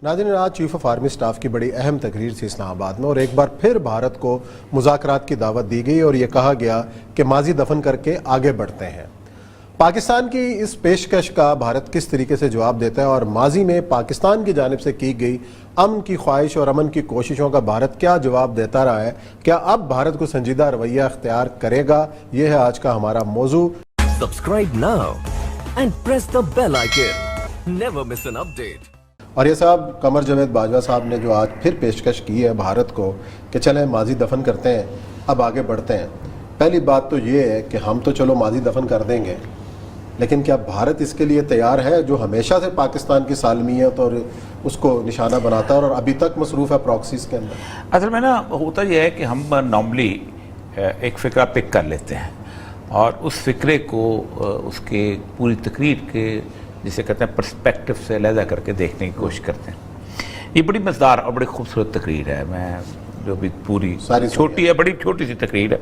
ناظرین، آج chief of army staff کی بڑی اہم تقریر تھی اسلام آباد میں، اور ایک بار پھر بھارت کو مذاکرات کی دعوت دی گئی اور یہ کہا گیا کہ ماضی دفن کر کے آگے بڑھتے ہیں۔ پاکستان کی اس پیشکش کا بھارت کس طریقے سے جواب دیتا ہے، اور ماضی میں پاکستان کی جانب سے کی گئی امن کی خواہش اور امن کی کوششوں کا بھارت کیا جواب دیتا رہا ہے؟ کیا اب بھارت کو سنجیدہ رویہ اختیار کرے گا؟ یہ ہے آج کا ہمارا موضوع۔ Subscribe now and press the bell icon. Never miss an update. اور یہ صاحب قمر جاوید باجوہ صاحب نے جو آج پھر پیشکش کی ہے بھارت کو کہ چلیں ماضی دفن کرتے ہیں، اب آگے بڑھتے ہیں۔ پہلی بات تو یہ ہے کہ ہم تو چلو ماضی دفن کر دیں گے، لیکن کیا بھارت اس کے لیے تیار ہے، جو ہمیشہ سے پاکستان کی سالمیت اور اس کو نشانہ بناتا ہے اور ابھی تک مصروف ہے پراکسیز کے اندر؟ اصل میں ہوتا یہ ہے کہ ہم نارملی ایک فکرہ پک کر لیتے ہیں اور اس فکرے کو اس کے پوری تقریر کے جسے کہتے ہیں پرسپیکٹو سے علیحدہ کر کے دیکھنے کی کوشش کرتے ہیں۔ یہ بڑی مزیدار اور بڑی خوبصورت تقریر ہے، میں جو بھی پوری چھوٹی ہے، بڑی چھوٹی سی تقریر ہے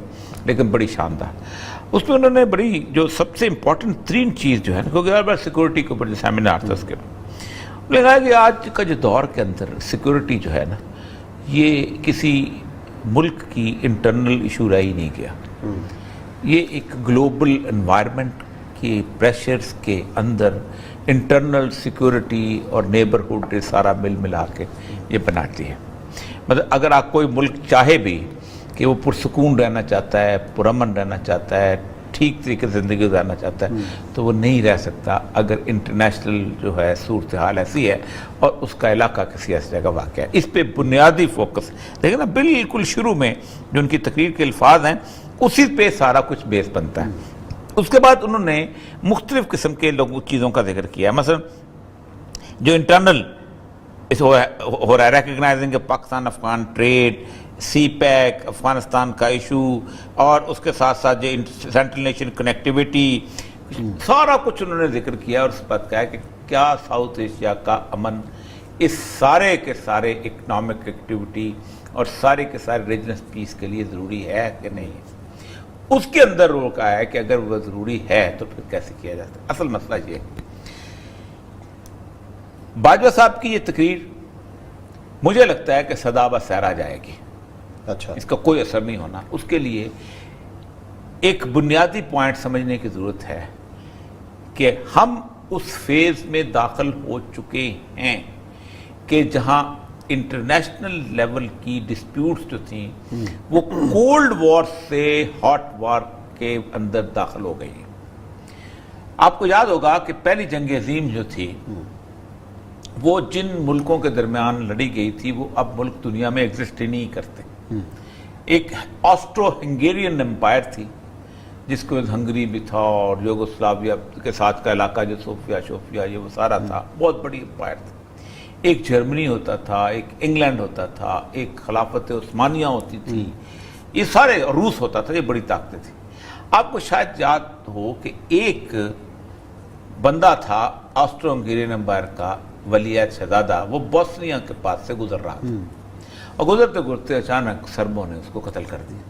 لیکن بڑی شاندار۔ اس میں انہوں نے بڑی جو سب سے امپورٹنٹ ترین چیز جو ہے نا، کیونکہ بار سیکورٹی کے اوپر جو سیمینار تھا اس کے انہوں نے کہا کہ آج کا جو دور کے اندر سیکورٹی جو ہے نا، یہ کسی ملک کی انٹرنل ایشو رہ ہی نہیں گیا، یہ ایک گلوبل انوائرمنٹ کی پریشرز کے اندر انٹرنل سیکورٹی اور نیبرہڈ سارا مل ملا کے یہ بناتی ہے۔ مطلب اگر آپ کوئی ملک چاہے بھی کہ وہ پرسکون رہنا چاہتا ہے، پرامن رہنا چاہتا ہے، ٹھیک طریقے سے زندگی گزارنا چاہتا ہے، تو وہ نہیں رہ سکتا اگر انٹرنیشنل جو ہے صورتحال ایسی ہے اور اس کا علاقہ کسی ایسی جگہ واقع ہے۔ اس پہ بنیادی فوکس دیکھیں نا، بالکل شروع میں جو ان کی تقریر کے الفاظ ہیں اسی پہ سارا کچھ بیس بنتا ہے۔ اس کے بعد انہوں نے مختلف قسم کے چیزوں کا ذکر کیا، مثلا جو انٹرنل ہو رہا ہے، ریکگنائزنگ پاکستان افغان ٹریڈ، سی پیک، افغانستان کا ایشو، اور اس کے ساتھ ساتھ جو سینٹرل نیشن کنیکٹیویٹی، سارا کچھ انہوں نے ذکر کیا اور اس بات کہا کہ کیا ساؤتھ ایشیا کا امن اس سارے کے سارے اکنامک ایکٹیویٹی اور سارے کے سارے ریجنل پیس کے لیے ضروری ہے کہ نہیں ہے۔ اس کے اندر وہ کہا ہے کہ اگر وہ ضروری ہے تو پھر کیسے کیا جاتا ہے۔ اصل مسئلہ یہ ہے، باجوہ صاحب کی یہ تقریر مجھے لگتا ہے کہ سدا بسیرا جائے گی، اچھا، اس کا کوئی اثر نہیں ہونا۔ اس کے لیے ایک بنیادی پوائنٹ سمجھنے کی ضرورت ہے کہ ہم اس فیز میں داخل ہو چکے ہیں کہ جہاں انٹرنیشنل لیول کی ڈسپیوٹس جو تھیں وہ کولڈ وار سے ہاٹ وار کے اندر داخل ہو گئی۔ آپ کو یاد ہوگا کہ پہلی جنگ عظیم جو تھی وہ جن ملکوں کے درمیان لڑی گئی تھی وہ اب ملک دنیا میں ایگزسٹ ہی نہیں کرتے۔ ایک آسٹرو ہنگیرین امپائر تھی جس کو ہنگری بھی تھا اور یوگوسلاویا کے ساتھ کا علاقہ جو صوفیا شوفیا یہ وہ سارا تھا، بہت بڑی امپائر تھی۔ ایک جرمنی ہوتا تھا، ایک انگلینڈ ہوتا تھا، ایک خلافت عثمانیہ ہوتی تھی، یہ سارے، روس ہوتا تھا، یہ بڑی طاقتیں تھیں۔ آپ کو شاید یاد ہو کہ ایک بندہ تھا آسٹرو ہنگیرین امپائر کا ولی عہد شہزادہ، وہ بوسنیا کے پاس سے گزر رہا تھا اور گزرتے گزرتے اچانک سربوں نے اس کو قتل کر دیا۔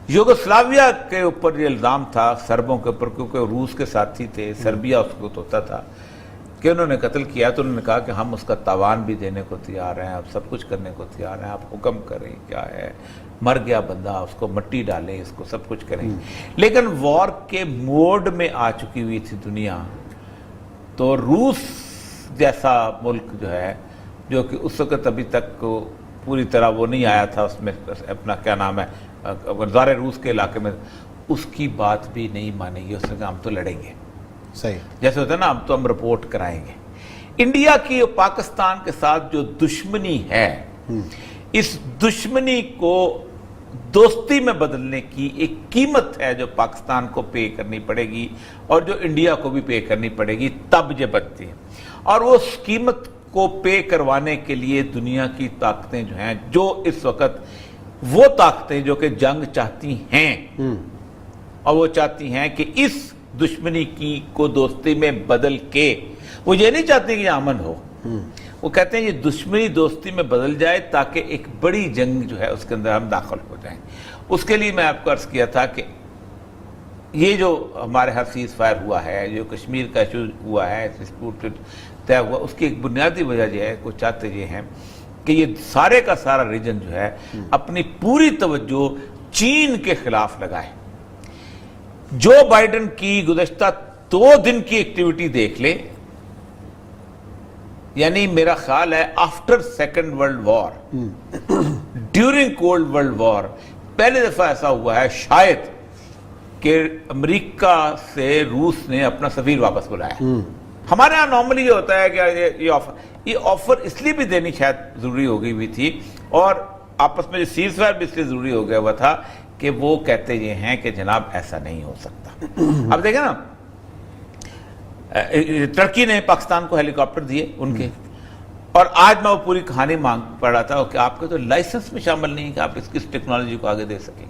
یوگوسلاویا کے اوپر یہ الزام تھا سربوں کے اوپر، کیونکہ روس کے ساتھی تھے، سربیا اس کو ہوتا تھا، کہ انہوں نے قتل کیا، تو انہوں نے کہا کہ ہم اس کا تاوان بھی دینے کو تیار ہیں، آپ سب کچھ کرنے کو تیار ہیں، آپ حکم کریں کیا ہے، مر گیا بندہ، اس کو مٹی ڈالیں، اس کو سب کچھ کریں۔ لیکن وار کے موڈ میں آ چکی ہوئی تھی دنیا، تو روس جیسا ملک جو ہے، جو کہ اس وقت ابھی تک پوری طرح وہ نہیں آیا تھا اس میں اپنا کیا نام ہے غزار روس کے علاقے میں، اس کی بات بھی نہیں مانے گی۔ اس نے کہا ہم تو لڑیں گے، صحیح جیسے ہوتا ہے نا، اب تو ہم رپورٹ کرائیں گے۔ انڈیا کی پاکستان کے ساتھ جو دشمنی ہے، اس دشمنی کو دوستی میں بدلنے کی ایک قیمت ہے جو پاکستان کو پے کرنی پڑے گی اور جو انڈیا کو بھی پے کرنی پڑے گی، تب یہ بنتی ہے۔ اور وہ اس قیمت کو پے کروانے کے لیے دنیا کی طاقتیں جو ہیں، جو اس وقت وہ طاقتیں جو کہ جنگ چاہتی ہیں اور وہ چاہتی ہیں کہ اس دشمنی کی کو دوستی میں بدل کے، وہ یہ نہیں چاہتے کہ یہ امن ہو، وہ کہتے ہیں یہ دشمنی دوستی میں بدل جائے تاکہ ایک بڑی جنگ جو ہے اس کے اندر ہم داخل ہو جائیں۔ اس کے لیے میں آپ کو عرض کیا تھا کہ یہ جو ہمارے ہاں سیز فائر ہوا ہے، جو کشمیر کا ایشو ہوا ہے، ڈسپیوٹ طے ہوا، اس کی ایک بنیادی وجہ یہ ہے کہ چاہتے یہ ہیں کہ یہ سارے کا سارا ریجن جو ہے اپنی پوری توجہ چین کے خلاف لگائے۔ جو بائیڈن کی گزشتہ 2 دن کی ایکٹیویٹی دیکھ لے، یعنی میرا خیال ہے after second world war, during cold world war, پہلے دفعہ ایسا ہوا ہے شاید کہ امریکہ سے روس نے اپنا سفیر واپس بلایا۔ ہمارے ہاں نارملی یہ ہوتا ہے کہ یہ آفر اس لیے بھی دینی شاید ضروری ہو گئی ہوئی تھی، اور آپس میں جو سیز فائر بھی اس لیے ضروری ہو گیا ہوا تھا کہ وہ کہتے یہ ہیں کہ جناب ایسا نہیں ہو سکتا۔ اب دیکھیں نا، ترکی نے پاکستان کو ہیلی کاپٹر دیے ان کے، اور آج میں وہ پوری کہانی مانگ پڑ رہا تھا کہ آپ کے تو لائسنس میں شامل نہیں ہے کہ آپ اس ٹیکنالوجی کو آگے دے سکیں۔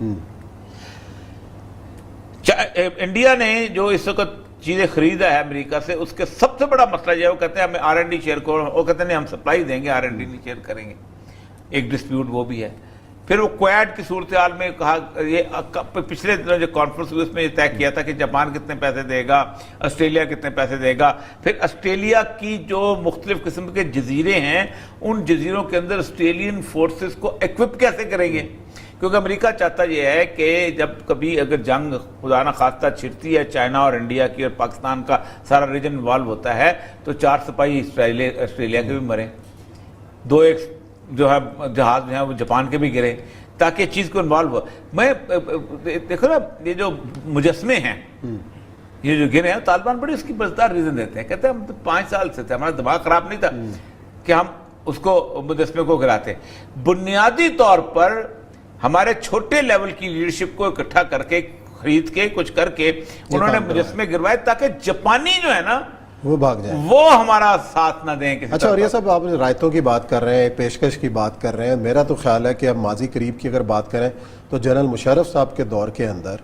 انڈیا نے جو اس وقت چیزیں خریدا ہے امریکہ سے، اس کے سب سے بڑا مسئلہ یہ ہے وہ کہتے ہیں ہمیں R&D شیئر کرو، وہ کہتے ہیں نہیں ہم سپلائی دیں گے، R&D نہیں شیئر کریں گے، ایک ڈسپیوٹ وہ بھی ہے۔ پھر وہ کویڈ کی صورتحال میں کہا، یہ پچھلے دنوں جو کانفرنس ہوئی اس میں یہ طے کیا تھا کہ جاپان کتنے پیسے دے گا، آسٹریلیا کتنے پیسے دے گا۔ پھر آسٹریلیا کی جو مختلف قسم کے جزیرے ہیں، ان جزیروں کے اندر آسٹریلین فورسز کو ایکوپ کیسے کریں گے، کیونکہ امریکہ چاہتا یہ ہے کہ جب کبھی اگر جنگ خدا نہ خواستہ چھڑتی ہے چائنا اور انڈیا کی اور پاکستان کا سارا ریجن انوالو ہوتا ہے، تو 4 سپاہی آسٹریلیا کے بھی مریں، 2 ایک جو ہے جہاز جو ہیں وہ جاپان کے بھی گرے، تاکہ چیز کو انوالو ہو۔ میں دیکھو نا، یہ جو مجسمے ہیں یہ جو گرے ہیں، طالبان بڑی اس کی مزدار ریزن دیتے ہیں، کہتے ہیں ہم تو 5 سال سے تھے، ہمارا دماغ خراب نہیں تھا کہ ہم اس کو مجسمے کو گراتے۔ بنیادی طور پر ہمارے چھوٹے لیول کی لیڈرشپ کو اکٹھا کر کے، خرید کے، کچھ کر کے انہوں نے مجسمے گروائے تاکہ جاپانی جو ہے نا وہ بھاگ جائیں، وہ ہمارا ساتھ نہ دیں کسی۔ اچھا، اور یہ سب آپ رائتوں کی بات کر رہے ہیں، پیشکش کی بات کر رہے ہیں، میرا تو خیال ہے کہ اب ماضی قریب کی اگر بات کریں تو جنرل مشرف صاحب کے دور کے اندر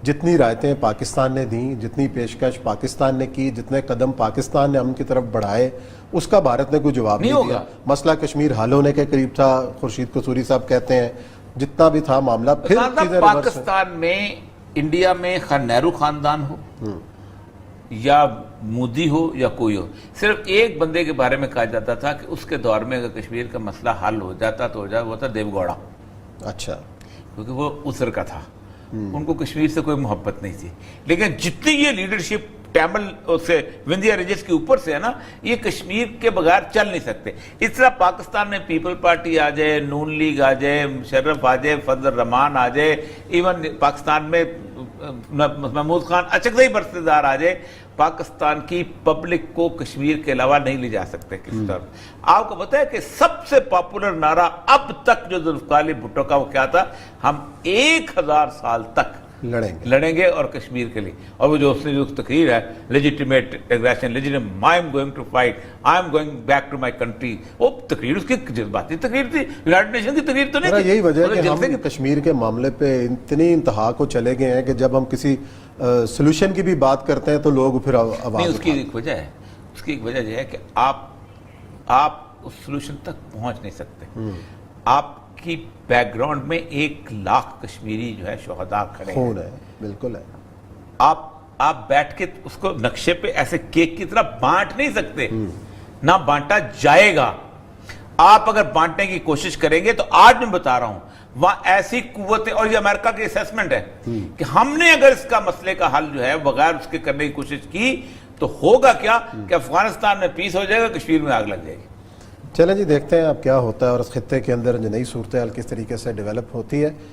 جتنی رائتیں پاکستان نے دیں، جتنی پیشکش پاکستان نے کی، جتنے قدم پاکستان نے ہم کی طرف بڑھائے، اس کا بھارت نے کوئی جواب نہیں دیا۔ مسئلہ کشمیر حل ہونے کے قریب تھا، خورشید قصوری صاحب کہتے ہیں، جتنا بھی تھا معاملہ پھر چیزیں پاکستان میں، انڈیا میں نہرو خاندان ہو یا مودی ہو یا کوئی ہو، صرف ایک بندے کے بارے میں کہا جاتا تھا کہ اس کے دور میں اگر کشمیر کا مسئلہ حل ہو جاتا تو ہو جائے، وہ تھا دیو گوڑا۔ اچھا، کیونکہ وہ اسر کا تھا، ان کو کشمیر سے کوئی محبت نہیں تھی۔ لیکن جتنی یہ لیڈرشپ ٹیمل سے وندھیا ریجز کے اوپر سے ہے نا، یہ کشمیر کے بغیر چل نہیں سکتے۔ اس طرح پاکستان میں پیپل پارٹی آ جائے، نون لیگ آ جائے، مشرف آ جائے، فضل الرحمان آ جائے، ایون پاکستان میں محمود خان اچکزئی برسدار آ جائے، پاکستان کی پبلک کو کشمیر کے علاوہ نہیں لے جا سکتے کسی طرف۔ آپ کو پتہ ہے کہ سب سے پاپولر نعرہ اب تک جو ذوالفقار علی بھٹو کا وہ کیا تھا، ہم 1000 سال تک لڑیں گے اور کشمیر کے لیے۔ اور وہ جو اس نے جو تقریر ہے، legitimate aggression, legitimate, I am going to fight, I am going back to my country, وہ تقریر اس کی جذباتی تقریر تھی، یونائٹڈ نیشن کی تقریر تو نہیں تھی۔ یہی وجہ ہے کہ ہم کشمیر کے معاملے پہ اتنی انتہا کو چلے گئے ہیں کہ جب ہم کسی سلوشن کی بھی بات کرتے ہیں تو لوگ پھر آواز نہیں، اس کی ایک وجہ ہے، اس کی ایک وجہ یہ ہے کہ آپ اس سلوشن تک پہنچ نہیں سکتے۔ آپ کی بیک گراؤنڈ میں 1 لاکھ کشمیری جو ہے شہداء کھڑے ہیں، خون ہے، بالکل ہے۔ آپ بیٹھ کے اس کو نقشے پہ ایسے کیک کی طرح بانٹ نہیں سکتے، نہ بانٹا جائے گا۔ آپ اگر بانٹنے کی کوشش کریں گے تو آج میں بتا رہا ہوں وہاں ایسی قوتیں، اور یہ امریکہ کی اسیسمنٹ ہے کہ ہم نے اگر اس کا مسئلے کا حل جو ہے بغیر اس کے کرنے کی کوشش کی تو ہوگا کیا کہ افغانستان میں پیس ہو جائے گا، کشمیر میں آگ لگ جائے گی۔ چلیں جی، دیکھتے ہیں اب کیا ہوتا ہے اور اس خطے کے اندر جو نئی صورتحال کس طریقے سے ڈیولپ ہوتی ہے۔